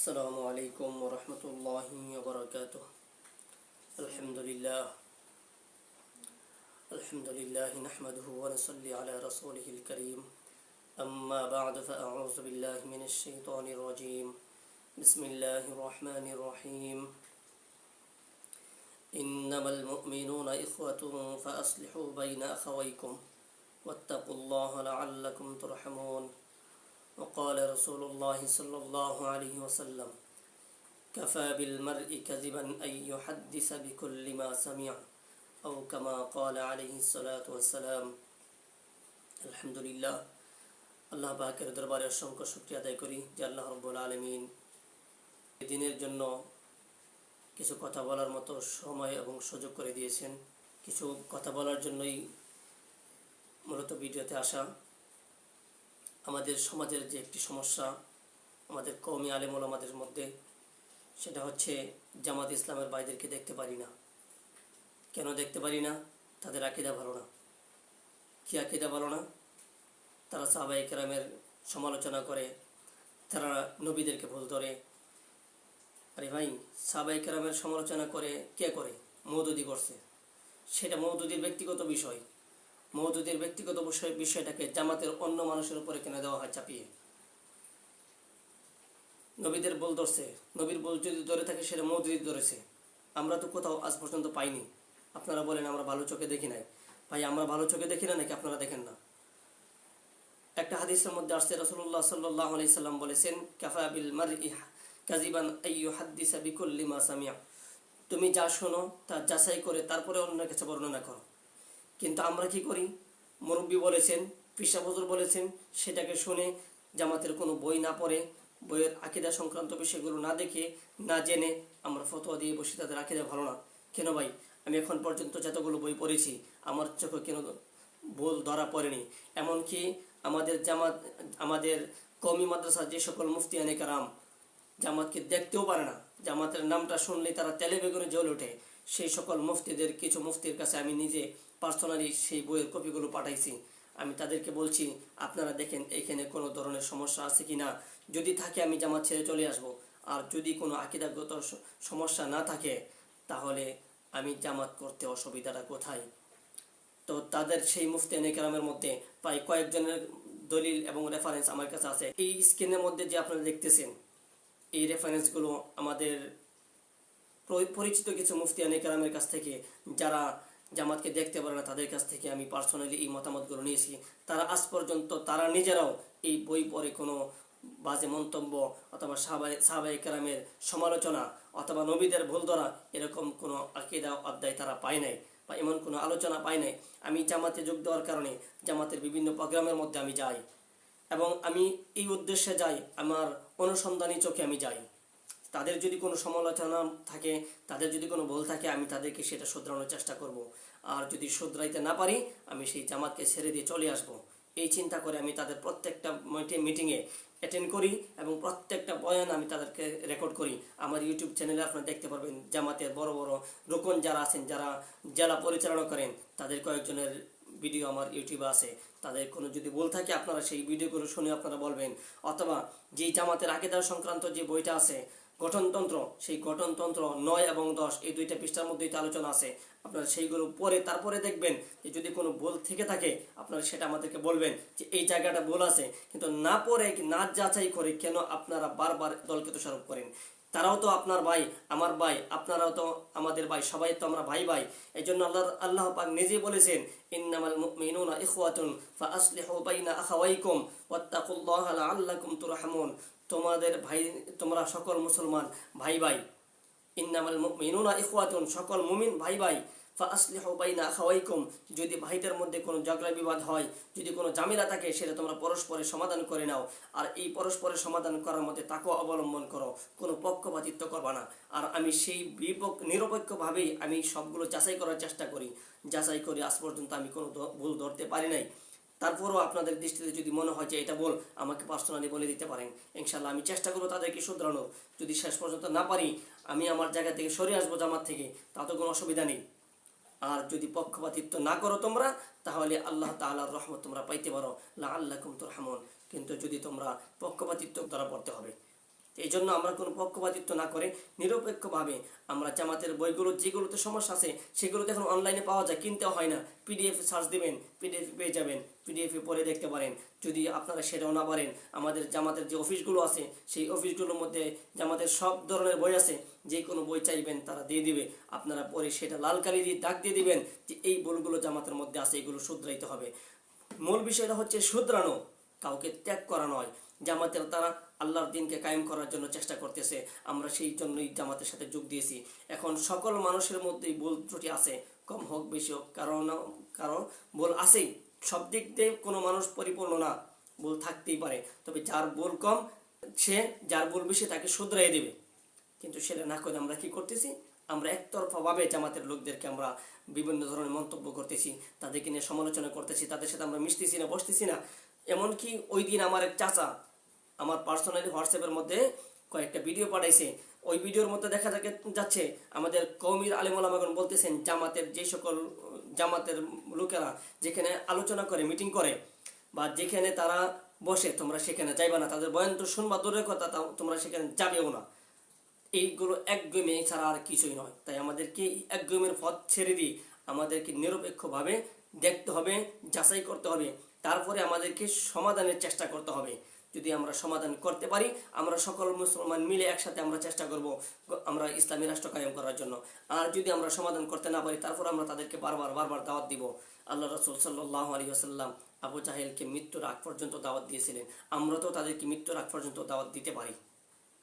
السلام عليكم ورحمة الله وبركاته. الحمد لله نحمده ونصلي على رسوله الكريم. أما بعد فأعوذ بالله من الشيطان الرجيم. بسم الله الرحمن الرحيم. إنما المؤمنون إخوة فأصلحوا بين أخويكم واتقوا الله لعلكم ترحمون. وقال رسول الله صلى الله عليه وسلم: كفى بالمرء كذبا أن يحدث بكل ما سمع أو كما قال عليه الصلاة والسلام. আলহামদুলিল্লাহ, আল্লাহ পাকের দরবারে অসংখ্য শুকরিয়া আদায় করি যে আল্লাহ রাব্বুল আলামিন এই দিনের জন্য কিছু কথা বলার মতো সময় এবং সুযোগ করে দিয়েছেন। কিছু কথা বলার জন্যই মূলত ভিডিওতে আসা। আমাদের সমাজের যে একটি সমস্যা আমাদের কওমি আলেম ওলামাদের মধ্যে, সেটা হচ্ছে জামাত ইসলামের ভাইদেরকে দেখতে পারি না। কেন দেখতে পারি না? তাদের আকীদা ভালো না। কি আকীদা ভালো না? তারা সাহাবায়ে কেরামের সমালোচনা করে, তারা নবীদেরকে ভুল ধরে। আরে ভাই, সাহাবায়ে কেরামের সমালোচনা করে কে করে? মওদুদি করছে। সেটা মওদুদির ব্যক্তিগত বিষয়। মওদুদির ব্যক্তিগত বিষয়টাকে জামাতের অন্য মানুষের উপরে কেন দেওয়া হয় চাপিয়ে? নবীদের বল ধরছে, নবীর বল যদি ধরে থাকে সেটা মওদুদি ধরেছে। আমরা তো কোথাও আজ পর্যন্ত পাইনি। আপনারা বলেন আমরা ভালো চোখে দেখি নাই। ভাই, আমরা ভালো চোখে দেখি না নাকি আপনারা দেখেন না? একটা হাদিসের মধ্যে আসছে, রাসূলুল্লাহ সাল্লাল্লাহু আলাইহি সাল্লাম বলেছেন, কাফা বিল মারই কাযিবান আইয়ুহাদ্দিসা বিকুল্লি মা সামিআ। তুমি যা শোনো তা যাচাই করে তারপরে অন্যের কাছে বর্ণনা করো। কিন্তু আমরা কি করি? মুরব্বী বলেছেন, পিসা হুজুর বলেছেন, সেটাকে শুনে জামাতের কোনো বই না পড়ে, বইয়ের আকীদা সংক্রান্ত বিষয়গুলো না দেখে না জেনে আমরা ফতোয়া দিয়ে বসে তাদের আকীদা ভালো না। কেন ভাই? আমি এখন পর্যন্ত যতগুলো বই পড়েছি আমার চোখে কেন ভুল ধরা পড়েনি? এমনকি আমাদের কওমি মাদ্রাসার যে সকল মুফতিয়ানে কেরাম জামাতকে দেখতেও পারে না, জামাতের নামটা শুনলেই তারা তেলে বেগুনে জ্বলে ওঠে, সেই সকল মুফতিদের কিছু মুফতির কাছে আমি নিজে পার্সোনালি সেই বইয়ের কপিগুলো পাঠাইছি। আমি তাদেরকে বলছি, আপনারা দেখেন এখানে কোনো ধরনের সমস্যা আছে কি না। যদি থাকে আমি জামাত ছেড়ে চলে আসব। আর যদি কোনো আকীদাগত সমস্যা না থাকে তাহলে আমি জামাত করতে অসুবিধাটা কোথায়? তো তাদের সেই মুফতিয়ানে কেরামের মধ্যে প্রায় কয়েকজনের দলিল এবং রেফারেন্স আমার কাছে আছে। এই স্ক্রিনের মধ্যে যে আপনারা দেখতেছেন, এই রেফারেন্সগুলো আমাদের পরিচিত কিছু মুফতিয়ানে কেরামের কাছ থেকে, যারা জামাতকে দেখতে পারে না তাদের কাছ থেকে আমি পার্সোনালি এই মতামতগুলো নিয়েছি। তারা আজ পর্যন্ত তারা নিজেরাও এই বই পড়ে কোনো বাজে মন্তব্য অথবা সাহাবায়ে কেরামের সমালোচনা অথবা নবীদের ভুল ধরা এরকম কোনো আকীদা অধ্যায় তারা পায় নাই বা এমন কোনো আলোচনা পায় নাই। আমি জামাতে যোগ দেওয়ার কারণে জামাতের বিভিন্ন প্রোগ্রামের মধ্যে আমি যাই এবং আমি এই উদ্দেশ্যে যাই, আমার অনুসন্ধানী চোখে আমি যাই। তাদের যদি কোনো সমালোচনা থাকে, তাদের যদি কোনো ভুল থাকে, আমি তাদেরকে সেটা শুধরানোর চেষ্টা করব। আর যদি শুধরাইতে না পারি, আমি সেই জামাতকে ছেড়ে দিয়ে চলে আসব। এই চিন্তা করে আমি তাদের প্রত্যেকটা মিটিংয়ে অ্যাটেন্ড করি এবং প্রত্যেকটা বয়ান আমি তাদেরকে রেকর্ড করি। আমার ইউটিউব চ্যানেলে আপনারা দেখতে পারবেন, জামাতের বড় বড় রুকন যারা আছেন, যারা জেলা পরিচালনা করেন, তাদের কয়েকজনের ভিডিও আমার ইউটিউবে আছে। তাদের কোনো যদি ভুল থাকে আপনারা সেই ভিডিওগুলো শুনে আপনারা বলবেন। অথবা যেই জামাতের আকীদা সংক্রান্ত যে বইটা আছে গঠনতন্ত্র, সেই গঠনতন্ত্র 9 এবং 10 এই দুইটা পৃষ্ঠার মধ্যে আলোচনা আছে। আপনারা সেইগুলো পড়ে তারপরে দেখবেন যে যদি কোনো ভুল থেকে থাকে আপনারা সেটা আমাদেরকে বলবেন যে এই জায়গাটা ভুল আছে। কিন্তু না পড়ে না যাচাই করে কেন আপনারা বারবার দলকে দোষারোপ করেন? তারাও তো আপনার ভাই, আমার ভাই, আপনারাও তো আমাদের ভাই, সবাই তো আমরা ভাই ভাই। এই জন্য আল্লাহ পাক নিজেই বলেছেন, ইন্নামাল মুমিনুনা ইখওয়াতুন ফাআসলিহু বাইনা আখাওয়াইকুম ওয়াত্তাকুল্লাহা লাআল্লাকুম তুরহামুন। তোমাদের ভাই, তোমরা সকল মুসলমান ভাই ভাই। ইন্নামাল মুমিনুনা ইখওয়াতুন, সকল মুমিন ভাই ভাই। ফাআসলিহু বাইনা আখাওয়াইকুম, যদি ভাইদের মধ্যে কোনো ঝগড়া বিবাদ হয়, যদি কোনো ঝামেলা থাকে, সেটা তোমরা পরস্পরের সমাধান করে নাও। আর এই পরস্পরের সমাধান করার মধ্যে তাকওয়া অবলম্বন করো, কোনো পক্ষপাতিত্ব করবা না। আর আমি সেই নিরপেক্ষভাবেই আমি সবগুলো যাচাই করার চেষ্টা করি। যাচাই করে আজ পর্যন্ত আমি কোনো ভুল ধরতে পারি নাই। তারপরও আপনাদের দৃষ্টিতে যদি মনে হয় যে এটা বল, আমাকে পার্সোনালি বলে দিতে পারেন। ইনশাল্লাহ আমি চেষ্টা করবো তাদেরকে শুধরানোর। যদি শেষ পর্যন্ত না পারি, আমি আমার জায়গা থেকে সরে আসবো জামাত থেকে, তাতে কোনো অসুবিধা নেই। আর যদি পক্ষপাতিত্ব না করো তোমরা, তাহলে আল্লাহ তাআলার রহমত তোমরা পাইতে পারো, লাআল্লাকুম তুরহামুন। কিন্তু যদি তোমরা পক্ষপাতিত্ব ধরা পড়তে হবে। এই জন্য আমরা কোনো পক্ষপাতিত্ব না করে নিরপেক্ষভাবে আমরা জামাতের বইগুলো যেগুলোতে সমস্যা আছে সেগুলোতে এখন অনলাইনে পাওয়া যায়, কিনতে হয় না। পিডিএফ সার্চ দিবেন, পিডিএফ পেয়ে যাবেন, পিডিএফে পড়ে দেখতে পারেন। যদি আপনারা সেটাও না পারেন, আমাদের জামাতের যে অফিসগুলো আছে সেই অফিসগুলোর মধ্যে জামাতের সব ধরনের বই আছে, যে কোনো বই চাইবেন তারা দিয়ে দিবে। আপনারা পরে সেটা লাল কালি দিয়ে দাগ দিয়ে দিবেন যে এই ভুলগুলো জামাতের মধ্যে আছে, এগুলো শুধরাইতে হবে। মূল বিষয়টা হচ্ছে শুধরানো, কাউকে ত্যাগ করা নয়। জামাতের তারা আল্লাহর দিনকে কায়েম করার জন্য চেষ্টা করতেছে, আমরা সেই জন্যই জামাতের সাথে যোগ দিয়েছি। এখন সকল মানুষের মধ্যেই ভুল ত্রুটি আছে, কম হোক বেশি হোক, কারণ ভুল আছেই। সব দিক দিয়ে কোনো মানুষ পরিপূর্ণ না, ভুল থাকতেই পারে। তবে যার ভুল কম সে যার ভুল বেশি তাকে শুধরাই দেবে। কিন্তু সেটা না করে আমরা কি করতেছি, আমরা একতরফাভাবে জামাতের লোকদেরকে আমরা বিভিন্ন ধরনের মন্তব্য করতেছি, তাদেরকে নিয়ে সমালোচনা করতেছি, তাদের সাথে আমরা মিশতেছি না, বসতেছি না। এমনকি ওই দিন আমার এক চাচা আমার পার্সোনালি হোয়াটসঅ্যাপের মধ্যে কয়েকটা ভিডিও পাঠাইছে। ওই ভিডিওর মধ্যে দেখা যাচ্ছে আমাদের কওমির আলেম ওলামাগণ বলতেছেন জামাতের যে সকল জামাতের লোকেরা যেখানে আলোচনা করে, মিটিং করে, বা যেখানে তারা বসে তোমরা সেখানে যাইবা না, তাদের বয়ান তো শুনবা দূরের কথা, তোমরা সেখানে যাবেও না। এইগুলো একগুমি ছাড়া আর কিছুই নয়। তাই আমাদেরকে একগুমের পথ ছেড়ে দিয়ে আমাদেরকে নিরপেক্ষভাবে দেখতে হবে, যাচাই করতে হবে, তারপরে আমাদেরকে সমাধানের চেষ্টা করতে হবে। যদি আমরা সমাধান করতে পারি, আমরা সকল মুসলমান মিলে একসাথে আমরা চেষ্টা করব আমরা ইসলামী রাষ্ট্র কায়েম করার জন্য। আর যদি আমরা সমাধান করতে না পারি, তারপর আমরা তাদেরকে বারবার দাওয়াত দিব। আল্লাহ রাসূল সাল্লাল্লাহু আলাইহি ওয়াসাল্লাম আবু জাহেলকে মৃত্যুর আগ পর্যন্ত দাওয়াত দিয়েছিলেন, আমরা তো তাদেরকে মৃত্যুর আগ পর্যন্ত দাওয়াত দিতে পারি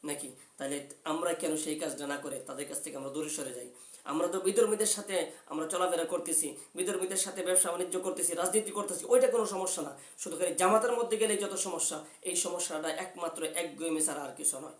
নাকি? তাহলে আমরা কেন সেই কাজটা না করে তাদের কাছ থেকে আমরা দূরে সরে যাই? আমরা তো বিধর্মীদের সাথে আমরা চলাফেরা করতেছি, বিধর্মীদের সাথে ব্যবসা বাণিজ্য করতেছি, রাজনীতি করতেছি, ওইটা কোনো সমস্যা না। শুধু খালি জামাতের মধ্যে গেলে যত সমস্যা, এই সমস্যাটা একমাত্র একগুঁয়েমি ছাড়া আর কিছু নয়।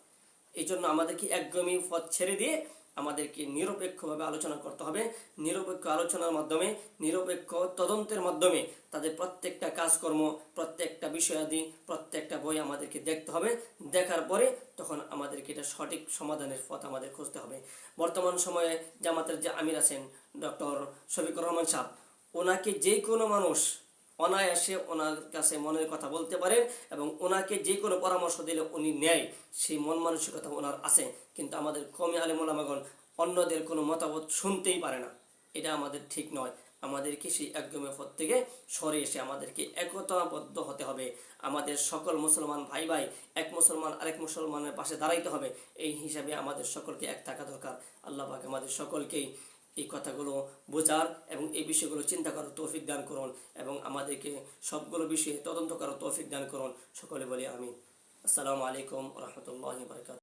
এই জন্য আমাদেরকে একগুঁয়েমি পথ ছেড়ে দিয়ে আমাদেরকে নিরপেক্ষভাবে আলোচনা করতে হবে। নিরপেক্ষ আলোচনার মাধ্যমে, নিরপেক্ষ তদন্তের মাধ্যমে তাদের প্রত্যেকটা কাজকর্ম, প্রত্যেকটা বিষয়াদি, প্রত্যেকটা বই আমাদেরকে দেখতে হবে। দেখার পরে তখন আমাদেরকে এটা সঠিক সমাধানের পথ আমাদের খুঁজতে হবে। বর্তমান সময়ে জামাতের যে আমির আছেন ডক্টর শফিকুর রহমান সাহেব, ওনাকে যে কোনো মানুষ অনায়াসে ওনার কাছে মনের কথা বলতে পারেন এবং ওনাকে যে কোনো পরামর্শ দিলে উনি নেয়, সেই মন মানসিকতা ওনার আছে। কিন্তু আমাদের কওমি আলেম ওলামাগণ অন্যদের কোনো মতামত শুনতেই পারে না। এটা আমাদের ঠিক নয়। আমাদেরকে সেই একগুঁয়ে পথ থেকে সরে এসে আমাদেরকে একতাবদ্ধ হতে হবে। আমাদের সকল মুসলমান ভাই ভাই এক মুসলমান আরেক মুসলমানের পাশে দাঁড়াইতে হবে। এই হিসাবে আমাদের সকলকে এক থাকা দরকার। আল্লাহ পাক আমাদের সকলকেই এই কথাগুলো বোঝার এবং এই বিষয়গুলো চিন্তা করার তৌফিক দান করুন এবং আমাদেরকে সবগুলো বিষয়ে তদন্ত করার তৌফিক দান করুন। সকলে বলি আমিন। আসসালামু আলাইকুম ওয়া রাহমাতুল্লাহি ওয়া বারাকাতুহু।